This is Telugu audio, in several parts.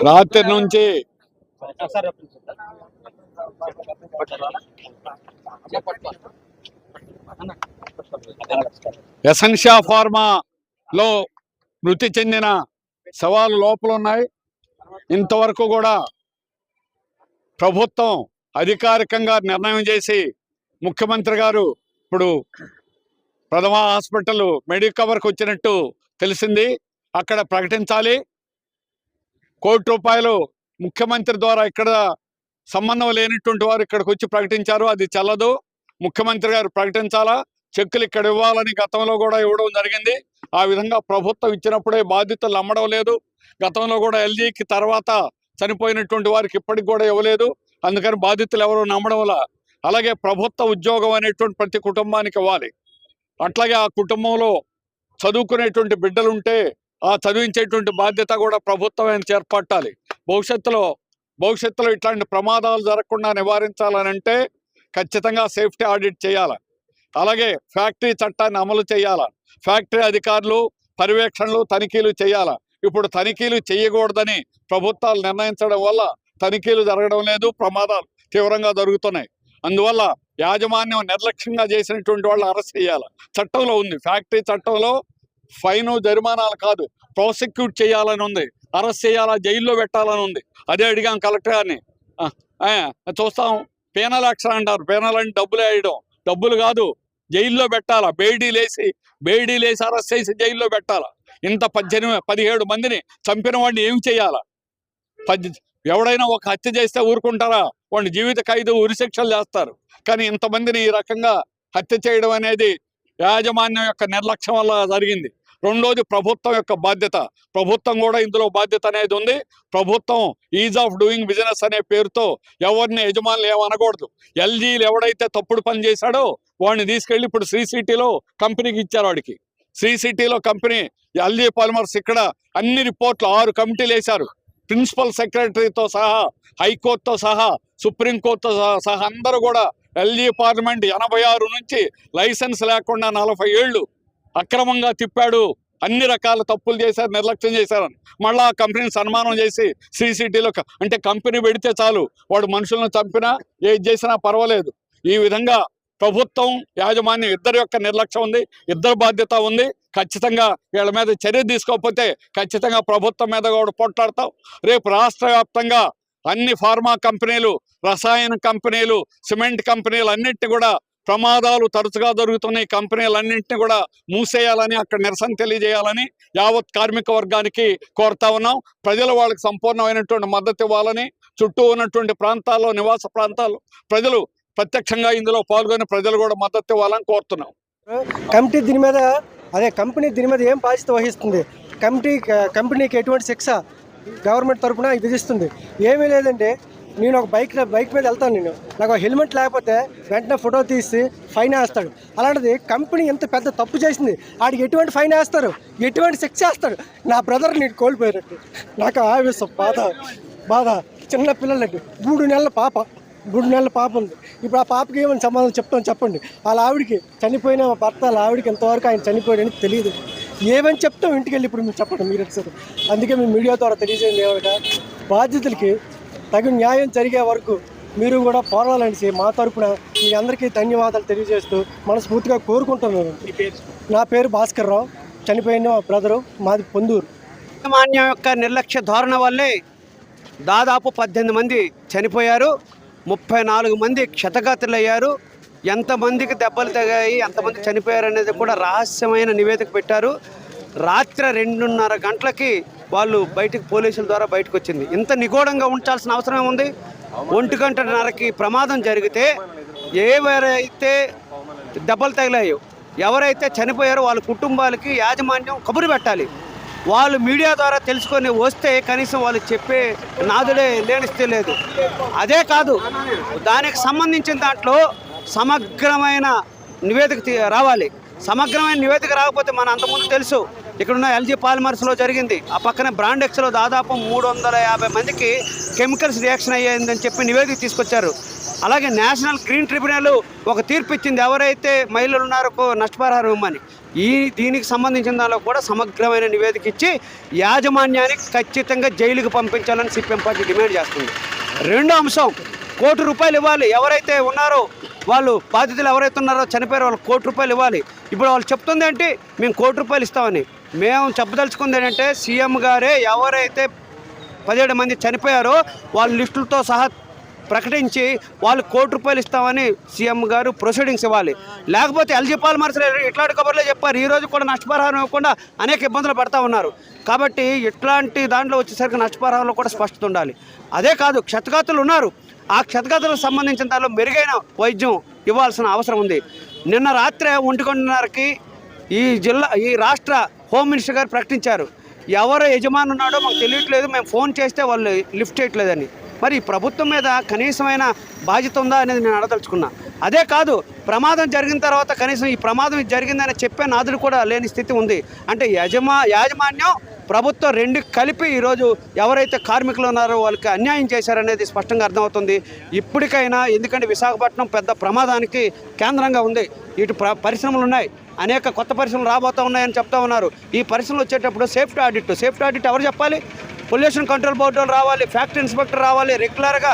రాత్రి నుంచి ఎసెన్షియా ఫార్మాలో మృతి చెందిన శవాలు లోపల ఉన్నాయి. ఇంతవరకు కూడా ప్రభుత్వం అధికారికంగా నిర్ణయం చేసి ముఖ్యమంత్రి గారు ఇప్పుడు ప్రథమ హాస్పిటల్ మెడికవర్కి వచ్చినట్టు తెలిసింది. అక్కడ ప్రకటించాలి. ₹1 ముఖ్యమంత్రి ద్వారా ఇక్కడ సంబంధం లేనటువంటి వారు ఇక్కడికి వచ్చి ప్రకటించారు. అది చెల్లదు. ముఖ్యమంత్రి గారు ప్రకటించాలా. చెక్కులు ఇక్కడ ఇవ్వాలని గతంలో కూడా ఇవ్వడం జరిగింది. ఆ విధంగా ప్రభుత్వం ఇచ్చినప్పుడే బాధ్యతలు నమ్మడం లేదు. గతంలో కూడా ఎల్జీకి తర్వాత చనిపోయినటువంటి వారికి ఇప్పటికి కూడా ఇవ్వలేదు. అందుకని బాధ్యతలు ఎవరు నమ్మడం వల్ల. అలాగే ప్రభుత్వ ఉద్యోగం అనేటువంటి ప్రతి కుటుంబానికి ఇవ్వాలి. అట్లాగే ఆ కుటుంబంలో చదువుకునేటువంటి బిడ్డలుంటే ఆ చదివించేటువంటి బాధ్యత కూడా ప్రభుత్వం చేపట్టాలి. భవిష్యత్తులో ఇట్లాంటి ప్రమాదాలు జరగకుండా నివారించాలనంటే ఖచ్చితంగా సేఫ్టీ ఆడిట్ చేయాలి. అలాగే ఫ్యాక్టరీ చట్టాన్ని అమలు చేయాలి. ఫ్యాక్టరీ అధికారులు పర్యవేక్షణలు తనిఖీలు చేయాలి. ఇప్పుడు తనిఖీలు చేయకూడదని ప్రభుత్వాలు నిర్ణయించడం వల్ల తనిఖీలు జరగడం లేదు. ప్రమాదాలు తీవ్రంగా జరుగుతున్నాయి. అందువల్ల యాజమాన్యం నిర్లక్ష్యంగా చేసినటువంటి వాళ్ళు అరెస్ట్ చేయాలి. చట్టంలో ఉంది. ఫ్యాక్టరీ చట్టంలో ఫైను జరిమానాలు కాదు, ప్రాసిక్యూట్ చేయాలని ఉంది. అరెస్ట్ చేయాలా, జైల్లో పెట్టాలని ఉంది. అదే అడిగాం కలెక్టర్ గారిని. చూస్తాం పీనల్ యాక్షన్ అంటారు. పీనల్ అంటే డబ్బులు వేయడం. డబ్బులు కాదు, జైల్లో పెట్టాలా. బేడీలేసి అరెస్ట్ చేసి జైల్లో పెట్టాలా. ఇంత 17 మందిని చంపిన వాడిని ఏమి చేయాలా? ఎవడైనా ఒక హత్య చేస్తే ఊరుకుంటారా? వాడిని జీవిత ఖైదు ఉరిశిక్షలు చేస్తారు. కానీ ఇంతమందిని ఈ రకంగా హత్య చేయడం అనేది యాజమాన్యం యొక్క నిర్లక్ష్యం వల్ల జరిగింది. రెండోది ప్రభుత్వం యొక్క బాధ్యత. ప్రభుత్వం కూడా ఇందులో బాధ్యత అనేది ఉంది. ప్రభుత్వం ఈజ్ ఆఫ్ డూయింగ్ బిజినెస్ అనే పేరుతో ఎవరిని యజమానులు ఏమనకూడదు. ఎల్జీలు ఎవడైతే తప్పుడు పని చేశాడో వాడిని తీసుకెళ్ళి ఇప్పుడు శ్రీ సిటీలో కంపెనీకి ఇచ్చారు. వాడికి శ్రీ సిటీలో కంపెనీ ఎల్జీ పాలిమర్స్ ఇక్కడ అన్ని రిపోర్ట్లు 6 కమిటీలు వేశారు. ప్రిన్సిపల్ సెక్రటరీతో సహా, హైకోర్టుతో సహా, సుప్రీంకోర్టుతో సహా అందరూ కూడా ఎల్జీ పార్లమెంట్ 86 నుంచి లైసెన్స్ లేకుండా 40 ఏళ్ళు అక్రమంగా తిప్పాడు, అన్ని రకాల తప్పులు చేశారు, నిర్లక్ష్యం చేశారని మళ్ళీ ఆ కంపెనీని సన్మానం చేసి శ్రీ సిటీలో అంటే కంపెనీ పెడితే చాలు, వాడు మనుషులను చంపినా ఏది చేసినా పర్వాలేదు. ఈ విధంగా ప్రభుత్వం యాజమాన్యం ఇద్దరి యొక్క నిర్లక్ష్యం ఉంది, ఇద్దరు బాధ్యత ఉంది. ఖచ్చితంగా వీళ్ళ మీద చర్య తీసుకోకపోతే ఖచ్చితంగా ప్రభుత్వం మీద కూడా పోట్లాడతాం. రేపు రాష్ట్ర వ్యాప్తంగా అన్ని ఫార్మా కంపెనీలు, రసాయన కంపెనీలు, సిమెంట్ కంపెనీలు అన్నింటినీ కూడా ప్రమాదాలు తరచుగా దొరుకుతున్న ఈ కంపెనీలన్నింటినీ కూడా మూసేయాలని, అక్కడ నిరసన తెలియజేయాలని యావత్ కార్మిక వర్గానికి కోరుతా ఉన్నాం. ప్రజలు వాళ్ళకి సంపూర్ణమైనటువంటి మద్దతు ఇవ్వాలని, చుట్టూ ఉన్నటువంటి ప్రాంతాల్లో నివాస ప్రాంతాల్లో ప్రజలు ప్రత్యక్షంగా ఇందులో పాల్గొని ప్రజలు కూడా మద్దతు ఇవ్వాలని కోరుతున్నాం. కంపెనీ దీని మీద ఏం బాధ్యత వహిస్తుంది? కంపెనీకి ఎటువంటి శిక్ష గవర్నమెంట్ తరఫున విధిస్తుంది? ఏమీ లేదంటే నేను ఒక బైక్ మీద వెళ్తాను, నాకు హెల్మెట్ లేకపోతే వెంటనే ఫోటో తీసి ఫైన్ వేస్తాడు. అలాంటిది కంపెనీ ఎంత పెద్ద తప్పు చేసింది, ఆడికి ఎటువంటి ఫైన్ వేస్తారు, ఎటువంటి శిక్ష వేస్తాడు? నా బ్రదర్ నేను కోల్పోయినట్టు నాకు ఆవేశం, బాధ. చిన్న పిల్లలకి 3 నెలల పాప ఉంది. ఇప్పుడు ఆ పాపకి ఏమైనా సమాధానం చెప్తాం చెప్పండి. వాళ్ళ ఆవిడికి చనిపోయిన భర్త, వాళ్ళ ఆవిడికి ఎంతవరకు ఆయన చనిపోయాడని తెలియదు. ఏమని చెప్తాం ఇంటికి వెళ్ళి? ఇప్పుడు మీరు చెప్పండి, మీరు ఒకసారి. అందుకే మేము మీడియా ద్వారా తెలియజేయండి, ఏమనగా బాధితులకి తగిన న్యాయం జరిగే వరకు మీరు కూడా పోరాడాలని మా తరపున మీ అందరికీ ధన్యవాదాలు తెలియజేస్తూ మనస్ఫూర్తిగా కోరుకుంటున్నాను. నా పేరు భాస్కర్ రావు, చనిపోయిన మా బ్రదరు, మాది పొందూరు. యాజమాన్యం యొక్క నిర్లక్ష్య ధోరణ వల్లే దాదాపు 18 మంది చనిపోయారు, 34 మంది క్షతగాతులయ్యారు. ఎంతమందికి దెబ్బలు తగాయి, ఎంతమంది చనిపోయారు అనేది కూడా రహస్యమైన నివేదిక పెట్టారు. రాత్రి 2:30 గంటలకి వాళ్ళు పోలీసుల ద్వారా బయటకు వచ్చింది. ఇంత నిగూఢంగా ఉంచాల్సిన అవసరం ఉంది. 1:30కి ప్రమాదం జరిగితే ఎవరైతే దెబ్బలు తగిలాయో, ఎవరైతే చనిపోయారో వాళ్ళ కుటుంబాలకి యాజమాన్యం కబురు పెట్టాలి. వాళ్ళు మీడియా ద్వారా తెలుసుకొని వస్తే కనీసం వాళ్ళు చెప్పే నాదుడే లేనిస్తే లేదు. అదే కాదు, దానికి సంబంధించిన దాంట్లో సమగ్రమైన నివేదిక రావాలి. సమగ్రమైన నివేదిక రాకపోతే మన అంతకుముందు తెలుసు, ఇక్కడున్న ఎల్జీ పాలిమర్స్లో జరిగింది. ఆ పక్కన బ్రాండెక్స్లో దాదాపు 350 మందికి కెమికల్స్ రియాక్షన్ అయ్యిందని చెప్పి నివేదిక తీసుకొచ్చారు. అలాగే నేషనల్ గ్రీన్ ట్రిబ్యునల్ ఒక తీర్పు ఇచ్చింది, ఎవరైతే మహిళలు ఉన్నారో నష్టపరిహారం ఇవ్వమని. దీనికి సంబంధించిన దానిలో కూడా సమగ్రమైన నివేదిక ఇచ్చి యాజమాన్యానికి ఖచ్చితంగా జైలుకు పంపించాలని సిపిఎం పార్టీ డిమాండ్ చేస్తుంది. రెండో అంశం, ₹1,00,00,000 ఇవ్వాలి. ఎవరైతే ఉన్నారో వాళ్ళు బాధితులు ఎవరైతే ఉన్నారో చనిపోయారో వాళ్ళు ₹1,00,00,000 ఇవ్వాలి. ఇప్పుడు వాళ్ళు చెప్తుంది ఏంటి, మేము ₹1,00,00,000 ఇస్తామని. మేము చెప్పదలుచుకుంది ఏంటంటే సీఎం గారే ఎవరైతే 17 మంది చనిపోయారో వాళ్ళ లిస్టులతో సహా ప్రకటించి వాళ్ళు ₹1,00,00,000 ఇస్తామని సీఎం గారు ప్రొసీడింగ్స్ ఇవ్వాలి. లేకపోతే ఎల్జీ పాల్మర్స్ ఇట్లాంటి కబుర్లే చెప్పారు. ఈరోజు కూడా నష్టపరిహారం ఇవ్వకుండా అనేక ఇబ్బందులు పడతా ఉన్నారు. కాబట్టి ఇట్లాంటి దాంట్లో వచ్చేసరికి నష్టపరిహారంలో కూడా స్పష్టత ఉండాలి. అదే కాదు, క్షతగాతులు ఉన్నారు. ఆ క్షతగాతులకు సంబంధించిన దానిలో మెరుగైన వైద్యం ఇవ్వాల్సిన అవసరం ఉంది. నిన్న రాత్రి 1:30కి ఈ రాష్ట్ర హోమ్ మినిస్టర్ గారు ప్రకటించారు, ఎవరు యజమాని ఉన్నాడో మాకు తెలియట్లేదు, మేము ఫోన్ చేస్తే వాళ్ళు లిఫ్ట్ చేయట్లేదని. మరి ఈ ప్రభుత్వం మీద కనీసమైన బాధ్యత ఉందా అనేది నేను అడదలుచుకున్నా. అదే కాదు, ప్రమాదం జరిగిన తర్వాత కనీసం ఈ ప్రమాదం జరిగిందని చెప్పే నాదులు కూడా లేని స్థితి ఉంది. అంటే యాజమాన్యం ప్రభుత్వం రెండు కలిపి ఈరోజు ఎవరైతే కార్మికులు ఉన్నారో వాళ్ళకి అన్యాయం చేశారనేది స్పష్టంగా అర్థమవుతుంది. ఇప్పటికైనా, ఎందుకంటే విశాఖపట్నం పెద్ద ప్రమాదానికి కేంద్రంగా ఉంది. ఇటు పరిశ్రమలు ఉన్నాయి, అనేక కొత్త పరిశ్రమలు రాబోతూ ఉన్నాయని చెప్తా ఉన్నారు. ఈ పరిశ్రమలు వచ్చేటప్పుడు సేఫ్టీ ఆడిట్ ఎవరు చెప్పాలి? పొల్యూషన్ కంట్రోల్ బోర్డు రావాలి, ఫ్యాక్టరీ ఇన్స్పెక్టర్ రావాలి, రెగ్యులర్గా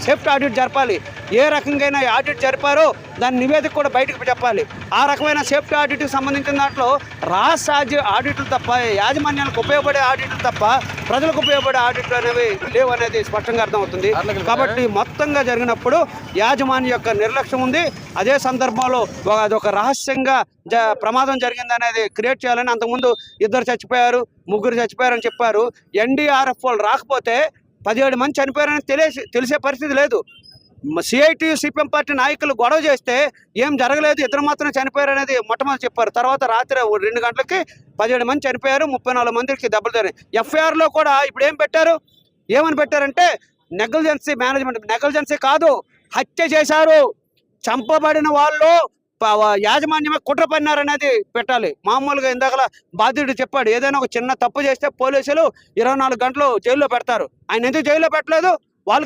సేఫ్టీ ఆడిట్ జరపాలి. ఏ రకంగా ఆడిట్ జరిపారో దాని నివేదిక కూడా బయటకు చెప్పాలి. ఆ రకమైన సేఫ్టీ ఆడిట్కి సంబంధించిన దాంట్లో రాష్ట్ర ఆడిట్లు తప్ప, యాజమాన్యాలకు ఉపయోగపడే ఆడిట్లు తప్ప ప్రజలకు ఉపయోగపడే ఆడిట్లు అనేవి లేవు అనేది స్పష్టంగా అర్థమవుతుంది. కాబట్టి మొత్తంగా జరిగినప్పుడు యాజమాన్యం యొక్క నిర్లక్ష్యం ఉంది. అదే సందర్భంలో అదొక రహస్యంగా ప్రమాదం జరిగింది అనేది క్రియేట్ చేయాలని, అంతకుముందు 2 చచ్చిపోయారు, 3 చచ్చిపోయారని చెప్పారు. ఎన్డీఆర్ఎఫ్ వాళ్ళు రాకపోతే 17 మంది చనిపోయారని తెలిసే పరిస్థితి లేదు. సిఐటియు సిపిఎం పార్టీ నాయకులు గొడవ చేస్తే ఏం జరగలేదు, 2 మాత్రమే చనిపోయారు అనేది మొట్టమొదటి చెప్పారు. తర్వాత రాత్రి 2 గంటలకి 17 మంది చనిపోయారు, 34 మందికి దెబ్బలు తగిలాయి. ఎఫ్ఐఆర్లో కూడా ఇప్పుడు ఏమని పెట్టారంటే నెగ్లిజెన్సీ మేనేజ్మెంట్. నెగ్లిజెన్సీ కాదు, హత్య చేశారు, చంపబడిన వాళ్ళు యాజమాన్యమే కుట్ర పన్నారనేది పెట్టాలి. మామూలుగా ఇందాకలా బాధ్యుడు చెప్పాడు, ఏదైనా ఒక చిన్న తప్పు చేస్తే పోలీసులు 24 గంటలు జైల్లో పెడతారు. ఆయన ఎందుకు జైల్లో పెట్టలేదు?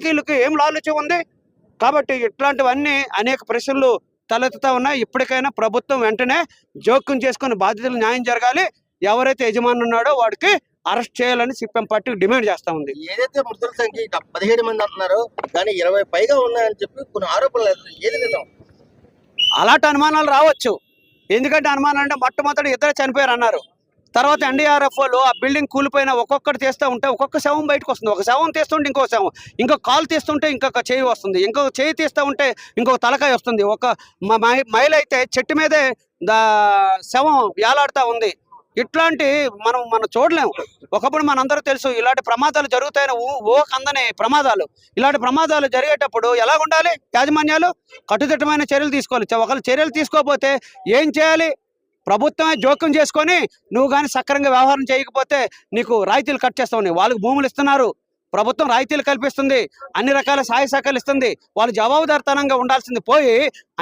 వీళ్ళకి ఏం లాలుచ్యం ఉంది? కాబట్టి ఇట్లాంటివన్నీ అనేక ప్రశ్నలు తలెత్తుతా ఉన్నాయి. ఇప్పటికైనా ప్రభుత్వం వెంటనే జోక్యం చేసుకుని బాధితులు న్యాయం జరగాలి. ఎవరైతే యజమాని ఉన్నాడో వాడికి అరెస్ట్ చేయాలని సిపిఎం పార్టీ డిమాండ్ చేస్తా ఉంది. ఏదైతే మృతుల సంఖ్య 17 మంది అంటున్నారో కానీ 20 పైగా ఉన్నాయని చెప్పి కొన్ని ఆరోపణలు, ఏది నిజం? అలాంటి అనుమానాలు రావచ్చు. ఎందుకంటే అనుమానాలు అంటే మొట్టమొదటి 2 చనిపోయారు అన్నారు. తర్వాత ఎన్డీఆర్ఎఫ్ వాళ్ళు ఆ బిల్డింగ్ కూలిపోయిన ఒక్కొక్కటి తీస్తూ ఉంటే ఒక్కొక్క శవం బయటకు వస్తుంది. ఒక శవం తీస్తుంటే ఇంకొక శవం, ఇంకొక కాలు తీస్తుంటే ఇంకొక చేయి వస్తుంది, ఇంకొక చేయి తీస్తూ ఉంటే ఇంకొక తలకాయ వస్తుంది. ఒక మహిళ అయితే చెట్టు మీదే శవం వేలాడుతూ ఉంది. ఇట్లాంటి మనం చూడలేము. ఒకప్పుడు మనందరూ తెలుసు ఇలాంటి ప్రమాదాలు జరుగుతాయని అందని ప్రమాదాలు. ఇలాంటి ప్రమాదాలు జరిగేటప్పుడు ఎలా ఉండాలి? యాజమాన్యాలు కట్టుదిట్టమైన చర్యలు తీసుకోవాలి. ఒకళ్ళు చర్యలు తీసుకోకపోతే ఏం చేయాలి? ప్రభుత్వమే జోక్యం చేసుకొని నువ్వు కానీ సక్రమంగా వ్యవహారం చేయకపోతే నీకు రాయితీలు కట్ చేస్తావు. వాళ్ళకి భూములు ఇస్తున్నారు, ప్రభుత్వం రాయితీలు కల్పిస్తుంది, అన్ని రకాల సహాయ సహకారాలు ఇస్తుంది. వాళ్ళు జవాబుదారితనంగా ఉండాల్సింది పోయి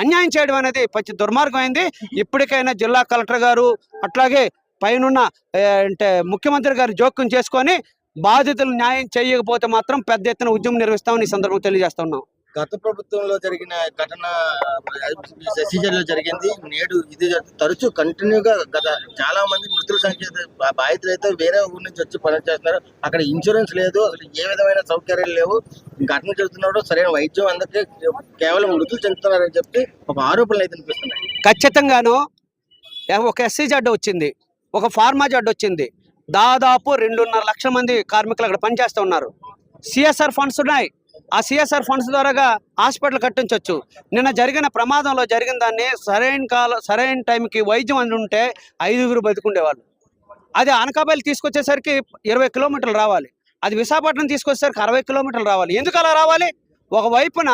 అన్యాయం చేయడం అనేది పచ్చి దుర్మార్గం అయింది. ఇప్పటికైనా జిల్లా కలెక్టర్ గారు అట్లాగే పైనున్న అంటే ముఖ్యమంత్రి గారు జోక్యం చేసుకొని బాధితులు న్యాయం చేయకపోతే మాత్రం పెద్ద ఎత్తున ఉద్యమం నిర్వహిస్తామని ఈ సందర్భంగా తెలియజేస్తా ఉన్నాం. గత ప్రభుత్వంలో జరిగిన ఘటన సీజన్లో జరిగింది. నేడు ఇది తరచూ కంటిన్యూగా గత చాలా మంది మృతుల సంఖ్య బాధితులు అయితే వేరే ఊరి నుంచి వచ్చి పని చేస్తున్నారు. అక్కడ ఇన్సూరెన్స్ లేదు, అసలు ఏ విధమైన సౌకర్యాలు లేవు. ఘటన జరుగుతున్నాడు, సరైన వైద్యం అందరికీ కేవలం మృతులు చెందుతున్నారని చెప్పి ఒక ఆరోపణలు అయితే అనిపిస్తున్నాయి. ఖచ్చితంగాను ఒక ఎస్సీ జడ్డు వచ్చింది, ఒక ఫార్మా జడ్డు వచ్చింది. దాదాపు 2.5 లక్షల మంది కార్మికులు అక్కడ పనిచేస్తూ ఉన్నారు. సిఎస్ఆర్ ఫండ్స్ ఉన్నాయి. ఆ సిఎస్ఆర్ ఫండ్స్ ద్వారాగా హాస్పిటల్ కట్టించవచ్చు. నిన్న జరిగిన ప్రమాదంలో జరిగిన దాన్ని సరైన టైంకి వైద్యం అంది ఉంటే 5గురు బతుకుండేవాళ్ళు. అది అనకాపల్లి తీసుకొచ్చేసరికి 20 కిలోమీటర్లు రావాలి. అది విశాఖపట్నం తీసుకొచ్చేసరికి 60 కిలోమీటర్లు రావాలి. ఎందుకు అలా రావాలి? ఒకవైపున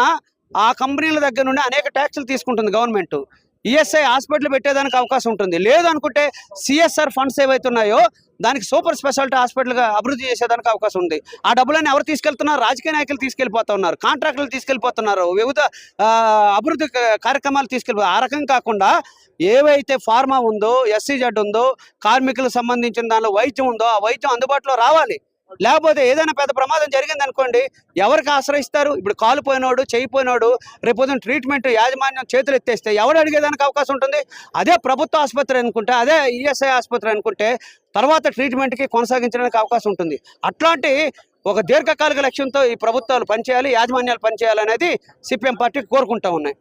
ఆ కంపెనీల దగ్గర నుండి అనేక ట్యాక్సులు తీసుకుంటుంది గవర్నమెంట్. ఈఎస్ఐ హాస్పిటల్ పెట్టేదానికి అవకాశం ఉంటుంది. లేదు అనుకుంటే సిఎస్ఆర్ ఫండ్స్ ఏవైతే ఉన్నాయో దానికి సూపర్ స్పెషాలిటీ హాస్పిటల్గా అభివృద్ధి చేసేదానికి అవకాశం ఉంది. ఆ డబ్బులన్నీ ఎవరు తీసుకెళ్తున్నారు? రాజకీయ నాయకులు తీసుకెళ్ళిపోతూ ఉన్నారు, కాంట్రాక్టులు తీసుకెళ్ళిపోతున్నారు, వివిధ అభివృద్ధి కార్యక్రమాలు తీసుకెళ్ళిపోతారు. ఆ రకం కాకుండా ఏవైతే ఫార్మా ఉందో, ఎస్సీజెడ్ ఉందో, కార్మికులకు సంబంధించిన దానిలో వైద్యం ఉందో ఆ వైద్యం అందుబాటులో రావాలి. లేకపోతే ఏదైనా పెద్ద ప్రమాదం జరిగింది అనుకోండి, ఎవరికి ఆశ్రయిస్తారు? ఇప్పుడు కాలు పోయినోడు, చేయి పోయినోడు రేపొద్దున ట్రీట్మెంట్ యాజమాన్యం చేతులు ఎత్తేస్తే ఎవడు అడిగేదానికి అవకాశం ఉంటుంది? అదే ప్రభుత్వ ఆసుపత్రి అనుకుంటే, అదే ఈఎస్ఐ ఆసుపత్రి అనుకుంటే తర్వాత ట్రీట్మెంట్కి కొనసాగించడానికి అవకాశం ఉంటుంది. అట్లాంటి ఒక దీర్ఘకాలిక లక్ష్యంతో ఈ ప్రభుత్వాలు పనిచేయాలి, యాజమాన్యాలు పనిచేయాలనేది సిపిఎం పార్టీ కోరుకుంటా ఉన్నాయి.